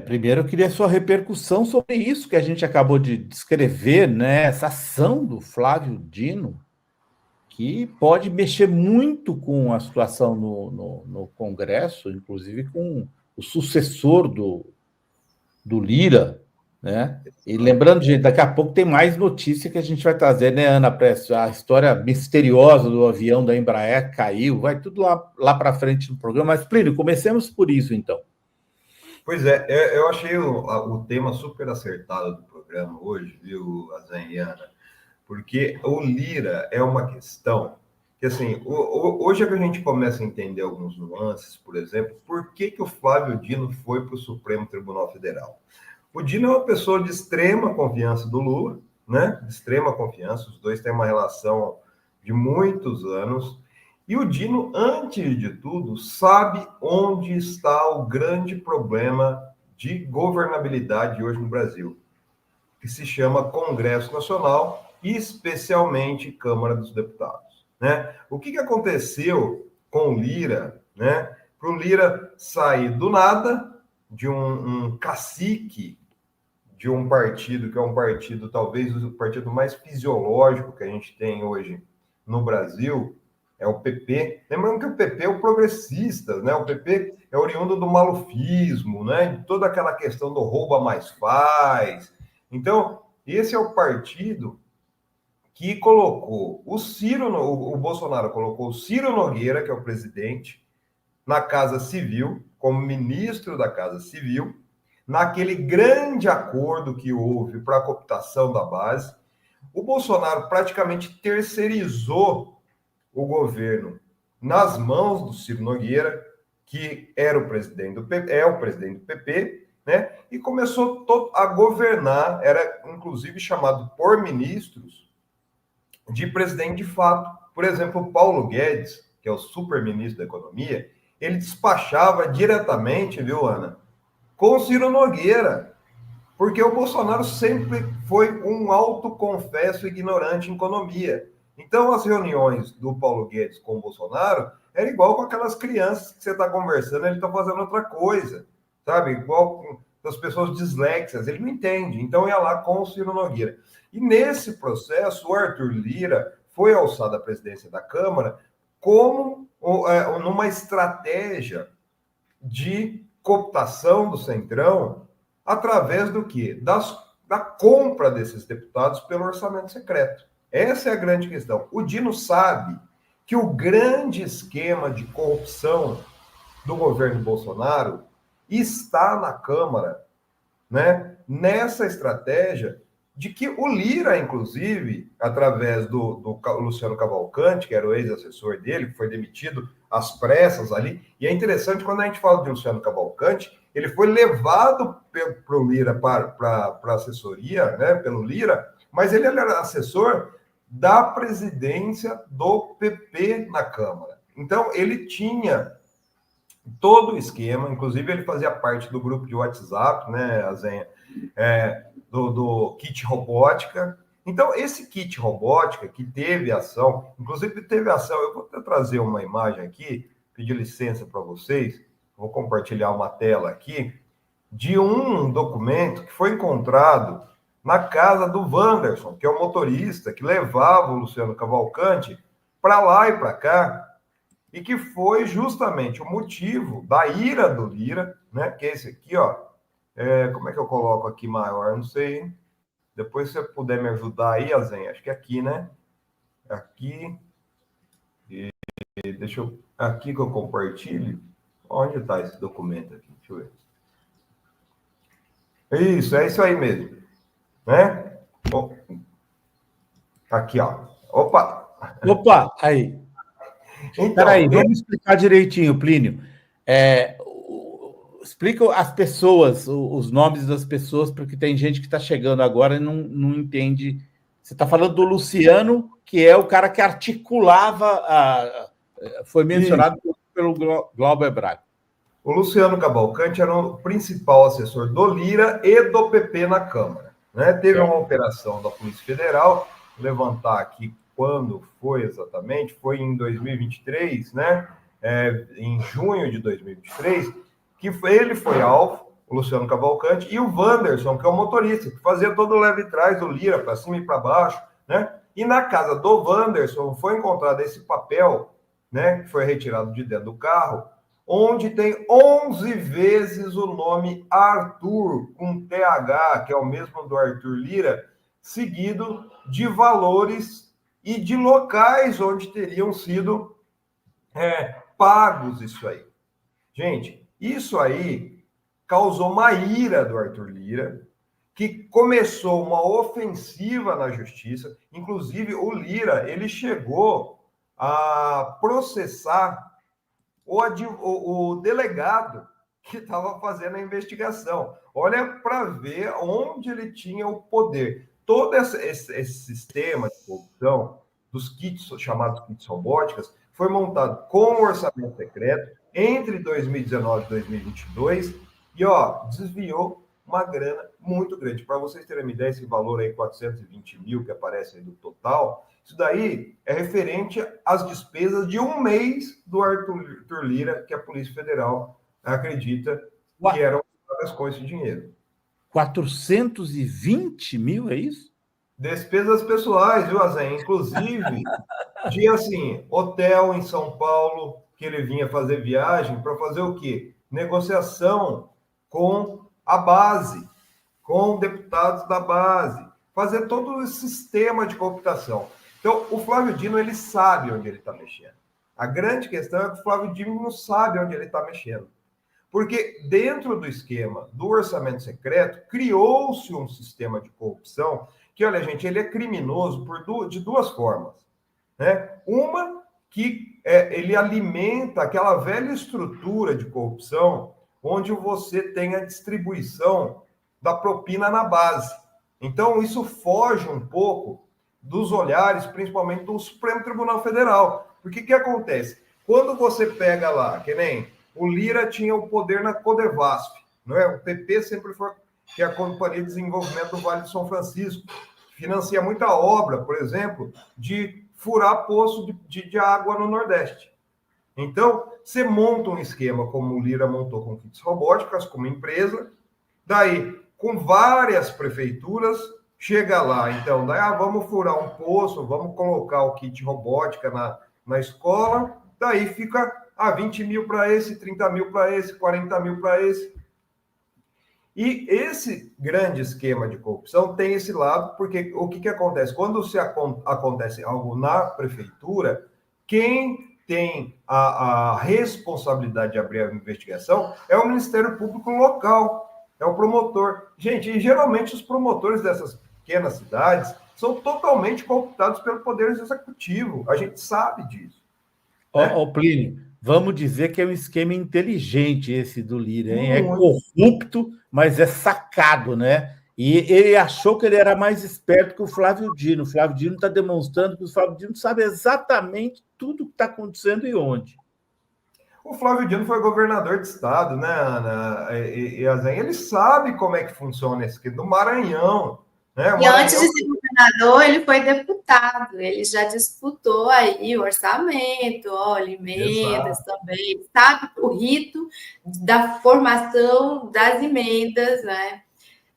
Primeiro, eu queria sua repercussão sobre isso que a gente acabou de descrever, né? Essa ação do Flávio Dino, que pode mexer muito com a situação no Congresso, inclusive com o sucessor do Lira, né? E lembrando, gente, daqui a pouco tem mais notícia que a gente vai trazer, né, Ana Prestes? A história misteriosa do avião da Embraer que caiu, vai tudo lá para frente no programa. Mas, Plínio, comecemos por isso, então. Pois é, eu achei o tema super acertado do programa hoje, viu, Azaniana? Porque o Lira é uma questão que, assim, hoje é que a gente começa a entender alguns nuances, por exemplo, por que o Flávio Dino foi para o Supremo Tribunal Federal? O Dino é uma pessoa de extrema confiança do Lula, né? De extrema confiança, os dois têm uma relação de muitos anos. E o Dino, antes de tudo, sabe onde está o grande problema de governabilidade hoje no Brasil, que se chama Congresso Nacional e especialmente Câmara dos Deputados, né? O que aconteceu com o Lira, né? Para o Lira sair do nada de um cacique de um partido que é um partido, talvez o partido mais fisiológico que a gente tem hoje no Brasil, é o PP. Lembrando que o PP é o progressista, né? O PP é oriundo do malufismo, né? De toda aquela questão do rouba mais faz. Então, esse é o partido que colocou o Ciro, o Bolsonaro colocou o Ciro Nogueira, que é o presidente, na Casa Civil, como ministro da Casa Civil, naquele grande acordo que houve para a cooptação da base. O Bolsonaro praticamente terceirizou o governo nas mãos do Ciro Nogueira, que era o presidente do PP, é o presidente do PP, né? E começou a governar, era inclusive chamado por ministros de presidente de fato. Por exemplo, o Paulo Guedes, que é o super-ministro da Economia, ele despachava diretamente, viu, Ana, com o Ciro Nogueira, porque o Bolsonaro sempre foi um autoconfesso ignorante em economia. Então, as reuniões do Paulo Guedes com o Bolsonaro era igual com aquelas crianças que você está conversando, ele está fazendo outra coisa, sabe? Igual com as pessoas disléxias, ele não entende. Então, ia lá com o Ciro Nogueira. E nesse processo, o Arthur Lira foi alçado à presidência da Câmara como numa estratégia de cooptação do Centrão através do quê? Da compra desses deputados pelo orçamento secreto. Essa é a grande questão. O Dino sabe que o grande esquema de corrupção do governo Bolsonaro está na Câmara, né? Nessa estratégia de que o Lira, inclusive, através do Luciano Cavalcante, que era o ex-assessor dele, que foi demitido às pressas ali, e é interessante, quando a gente fala de Luciano Cavalcante, ele foi levado pelo Lira para a assessoria, né, pelo Lira, mas ele era assessor da presidência do PP na Câmara. Então, ele tinha todo o esquema, inclusive ele fazia parte do grupo de WhatsApp, né, Azenha, do kit robótica. Então, esse kit robótica que teve ação, inclusive teve ação, eu vou até trazer uma imagem aqui, pedir licença para vocês, vou compartilhar uma tela aqui, de um documento que foi encontrado na casa do Wanderson, que é o motorista que levava o Luciano Cavalcante para lá e para cá, e que foi justamente o motivo da ira do Lira, né? Que é esse aqui, ó. Como é que eu coloco aqui maior? Não sei, hein? Depois, se você puder me ajudar aí, Azen, acho que é aqui, né? Aqui. E deixa eu. Aqui que eu compartilho. Onde está esse documento aqui? Deixa eu ver. Isso, é isso aí mesmo. Né? Aqui, ó. Opa! Opa, aí. Espera aí, Então, vamos explicar direitinho, Plínio. Explica as pessoas, os nomes das pessoas, porque tem gente que está chegando agora e não entende. Você está falando do Luciano, que é o cara que articulava, foi mencionado pelo Glauber Braga. o Luciano Cavalcante era o principal assessor do Lira e do PP na Câmara. Né? Teve uma operação da Polícia Federal, levantar aqui quando foi exatamente, foi em 2023, né? Em junho de 2023, que ele foi alvo, o Luciano Cavalcante, e o Wanderson, que é o motorista, que fazia todo o leve e trás do Lira, para cima e para baixo, né? E na casa do Wanderson foi encontrado esse papel, né, que foi retirado de dentro do carro, onde tem 11 vezes o nome Arthur, com TH, que é o mesmo do Arthur Lira, seguido de valores e de locais onde teriam sido pagos isso aí. Gente, isso aí causou uma ira do Arthur Lira, que começou uma ofensiva na justiça. Inclusive, o Lira, ele chegou a processar o delegado que estava fazendo a investigação. Olha para ver onde ele tinha o poder. Todo esse sistema de corrupção dos kits, chamados kits robóticas, foi montado com o orçamento secreto entre 2019 e 2022 e, desviou uma grana muito grande. Para vocês terem uma ideia, esse valor aí, 420 mil, que aparece aí do total, isso daí é referente às despesas de um mês do Arthur Lira, que a Polícia Federal acredita que eram pagas com esse dinheiro. 420 mil, é isso? Despesas pessoais, viu, Azen? Inclusive, de, assim, hotel em São Paulo, que ele vinha fazer viagem para fazer o quê? Negociação com a base, com deputados da base, fazer todo o sistema de cooptação. Então, o Flávio Dino, ele sabe onde ele está mexendo. A grande questão é que o Flávio Dino não sabe onde ele está mexendo. Porque dentro do esquema do orçamento secreto, criou-se um sistema de corrupção que, olha, gente, ele é criminoso de duas formas. Né? Uma, que ele alimenta aquela velha estrutura de corrupção onde você tem a distribuição da propina na base. Então, isso foge um pouco dos olhares, principalmente do Supremo Tribunal Federal. Porque o que acontece? Quando você pega lá, que nem o Lira tinha o poder na Codevasf, não é? O PP sempre foi, que é a Companhia de Desenvolvimento do Vale de São Francisco, financia muita obra, por exemplo, de furar poço de água no Nordeste. Então, você monta um esquema como o Lira montou com kits robóticas, como empresa, daí, com várias prefeituras, chega lá, então, daí, vamos furar um poço, vamos colocar o kit robótica na escola, daí fica 20 mil para esse, 30 mil para esse, 40 mil para esse. E esse grande esquema de corrupção tem esse lado, porque o que acontece? Quando acontece algo na prefeitura, quem tem a responsabilidade de abrir a investigação é o Ministério Público local, é o promotor. Gente, e geralmente os promotores dessas pequenas cidades são totalmente cooptados pelo Poder Executivo. A gente sabe disso. Plínio, vamos dizer que é um esquema inteligente esse do Lira, hein? É corrupto, mas é sacado, né? E ele achou que ele era mais esperto que o Flávio Dino. O Flávio Dino está demonstrando que o Flávio Dino sabe exatamente tudo o que está acontecendo e onde. O Flávio Dino foi governador de estado, né, Ana? E ele sabe como é que funciona esse esquema do Maranhão. Né? E antes de ser governador, ele foi deputado, ele já disputou aí o orçamento, emendas também, sabe o rito da formação das emendas, né?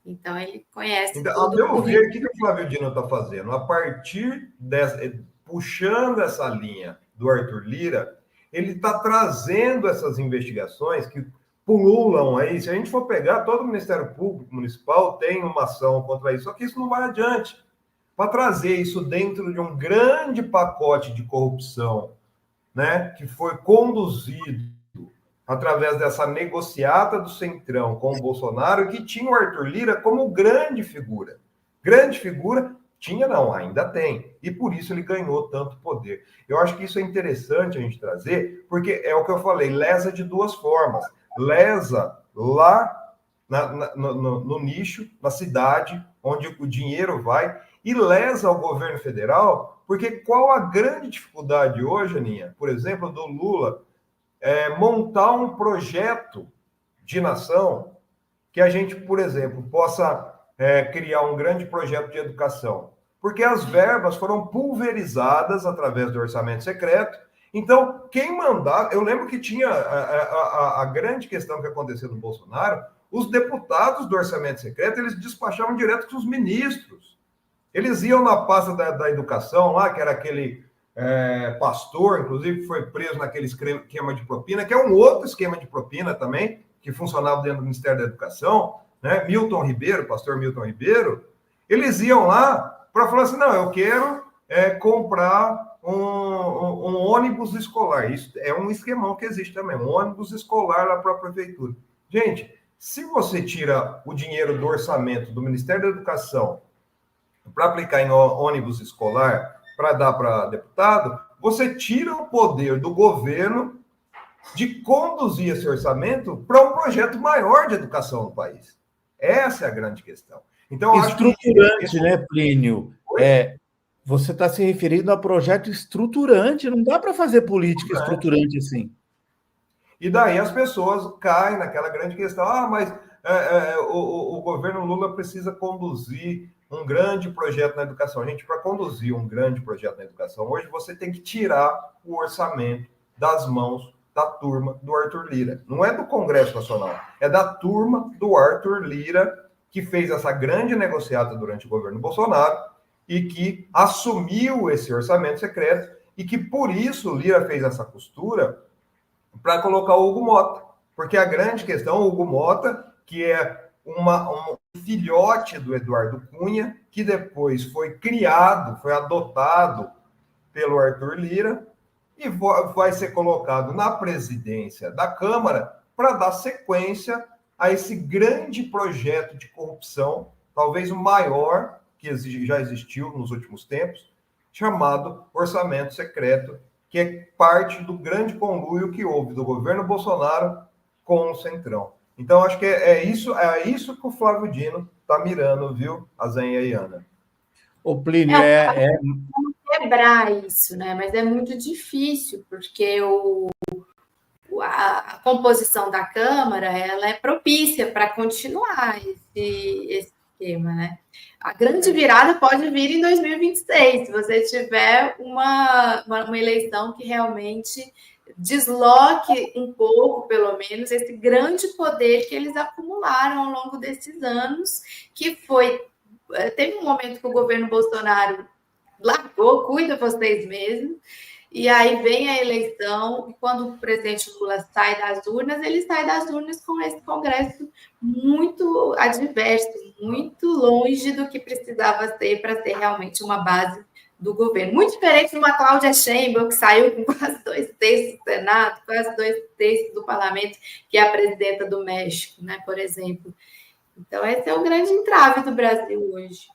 Então, ele conhece então, todo o ver, o que o Flávio Dino está fazendo? A partir puxando essa linha do Arthur Lira, ele está trazendo essas investigações que pululam aí. Se a gente for pegar, todo o Ministério Público Municipal tem uma ação contra isso, só que isso não vai adiante. Para trazer isso dentro de um grande pacote de corrupção, né, que foi conduzido através dessa negociata do Centrão com o Bolsonaro, que tinha o Arthur Lira como grande figura. Grande figura, tinha não, ainda tem. E por isso ele ganhou tanto poder. Eu acho que isso é interessante a gente trazer, porque é o que eu falei, lesa de duas formas. Lesa lá no nicho, na cidade, onde o dinheiro vai, e lesa ao governo federal, porque qual a grande dificuldade hoje, Aninha, por exemplo, do Lula, montar um projeto de nação que a gente, por exemplo, possa criar um grande projeto de educação, porque as verbas foram pulverizadas através do orçamento secreto. Então, quem mandava... Eu lembro que tinha a grande questão que aconteceu no Bolsonaro, os deputados do orçamento secreto, eles despachavam direto com os ministros. Eles iam na pasta da educação lá, que era aquele pastor, inclusive, que foi preso naquele esquema de propina, que é um outro esquema de propina também, que funcionava dentro do Ministério da Educação, né? Pastor Milton Ribeiro, eles iam lá para falar assim, não, eu quero comprar um ônibus escolar. Isso é um esquemão que existe também, um ônibus escolar lá para a prefeitura. Gente, se você tira o dinheiro do orçamento do Ministério da Educação para aplicar em ônibus escolar, para dar para deputado, você tira o poder do governo de conduzir esse orçamento para um projeto maior de educação no país. Essa é a grande questão. Então, estruturante, né, Plínio? Você está se referindo a projeto estruturante, não dá para fazer política estruturante assim. E daí as pessoas caem naquela grande questão, mas o governo Lula precisa conduzir um grande projeto na educação. Gente, para conduzir um grande projeto na educação, hoje você tem que tirar o orçamento das mãos da turma do Arthur Lira. Não é do Congresso Nacional, é da turma do Arthur Lira, que fez essa grande negociata durante o governo Bolsonaro e que assumiu esse orçamento secreto e que, por isso, Lira fez essa costura para colocar o Hugo Mota. Porque a grande questão, o Hugo Mota, que é um filhote do Eduardo Cunha, que depois foi criado, foi adotado pelo Arthur Lira, e vai ser colocado na presidência da Câmara para dar sequência a esse grande projeto de corrupção, talvez o maior que já existiu nos últimos tempos, chamado orçamento secreto, que é parte do grande conluio que houve do governo Bolsonaro com o Centrão. Então, acho que é isso que o Flávio Dino está mirando, viu, Azenha e Ana? O Plínio quebrar isso, né? Mas é muito difícil, porque a composição da Câmara ela é propícia para continuar esse esquema, né? A grande virada pode vir em 2026, se você tiver uma eleição que realmente desloque um pouco, pelo menos, esse grande poder que eles acumularam ao longo desses anos, que teve um momento que o governo Bolsonaro largou, cuida vocês mesmos, e aí vem a eleição, e quando o presidente Lula sai das urnas, ele sai das urnas com esse Congresso muito adverso, muito longe do que precisava ser para ser realmente uma base do governo. Muito diferente de uma Cláudia Sheinbaum, que saiu com quase 2/3 do Senado, quase 2/3 do parlamento, que é a presidenta do México, né, por exemplo. Então, esse é o grande entrave do Brasil hoje.